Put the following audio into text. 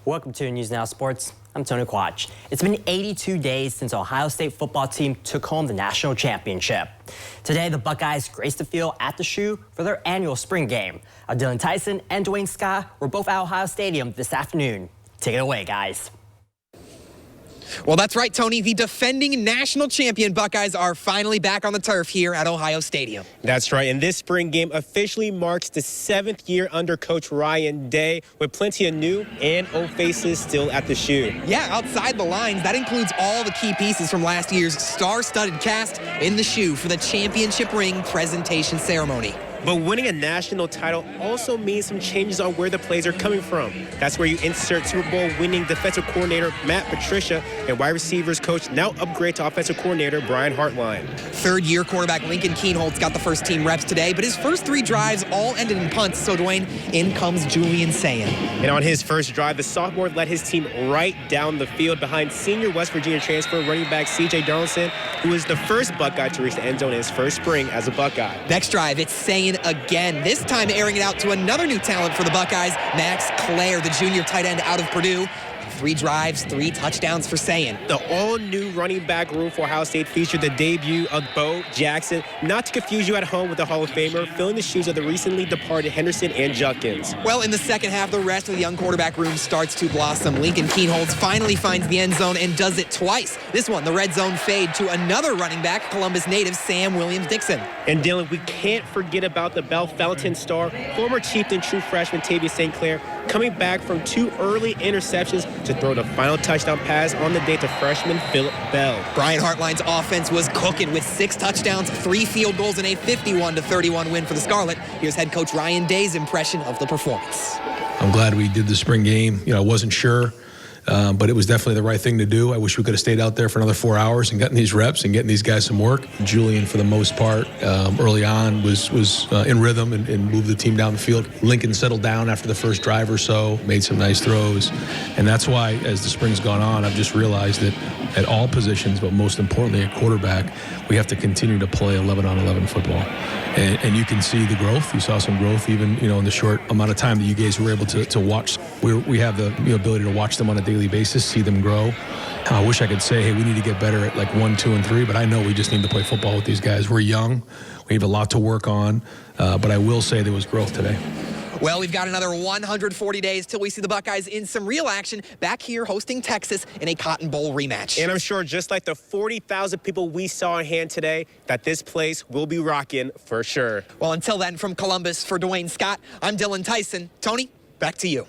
Welcome to News Now Sports. I'm Tony Quach. It's been 82 days since the Ohio State football team took home the national championship. Today, the Buckeyes graced the field at the Shoe for their annual spring game. Dylan Tyson and Dwayne Scott were both at Ohio Stadium this afternoon. Take it away, guys. Well, that's right, Tony. The defending national champion Buckeyes are finally back on the turf here at Ohio Stadium. That's right, and this spring game officially marks the 7th year under Coach Ryan Day, with plenty of new and old faces still at the Shoe. Yeah, outside the lines, that includes all the key pieces from last year's star-studded cast in the Shoe for the championship ring presentation ceremony. But winning a national title also means some changes on where the plays are coming from. That's where you insert Super Bowl winning defensive coordinator Matt Patricia and wide receivers coach now upgrade to offensive coordinator Brian Hartline. Third-year quarterback Lincoln Keenholz got the first team reps today, but his first 3 drives all ended in punts. So, Dwayne, in comes Julian Sayin. And on his first drive, the sophomore led his team right down the field behind senior West Virginia transfer running back C.J. Donaldson, who is the first Buckeye to reach the end zone in his first spring as a Buckeye. Next drive, it's Sayin again, this time airing it out to another new talent for the Buckeyes, Max Clare, the junior tight end out of Purdue. 3 drives, 3 touchdowns for Sayin. The all-new running back room for Ohio State featured the debut of Bo Jackson, not to confuse you at home with the Hall of Famer, filling the shoes of the recently departed Henderson and Judkins. Well, in the second half, the rest of the young quarterback room starts to blossom. Lincoln Keenholz finally finds the end zone and does it twice. This one, the red zone fade to another running back, Columbus native Sam Williams-Dixon. And Dylan, we can't forget about the Bell Fountain star, former Chieftain true freshman Tavius St. Clair, coming back from 2 early interceptions to throw the final touchdown pass on the day to freshman Phillip Bell. Brian Hartline's offense was cooking with 6 touchdowns, 3 field goals, and a 51-31 win for the Scarlet. Here's head coach Ryan Day's impression of the performance. I'm glad we did the spring game. I wasn't sure, but it was definitely the right thing to do. I wish we could have stayed out there for another 4 hours and gotten these reps and getting these guys some work. Julian, for the most part, early on was in rhythm and moved the team down the field. Lincoln settled down after the first drive or so, made some nice throws. And that's why, as the spring's gone on, I've just realized that at all positions, but most importantly at quarterback, we have to continue to play 11-on-11 football. And you can see the growth. You saw some growth even, in the short amount of time that you guys were able to watch. We have the ability to watch them on a daily basis, see them grow. I wish I could say, hey, we need to get better at like 1, 2, and 3, but I know we just need to play football with these guys. We're young. We have a lot to work on, but I will say there was growth today. Well, we've got another 140 days till we see the Buckeyes in some real action back here hosting Texas in a Cotton Bowl rematch. And I'm sure just like the 40,000 people we saw in hand today, that this place will be rocking for sure. Well, until then, from Columbus, for Dwayne Scott, I'm Dylan Tyson. Tony, back to you.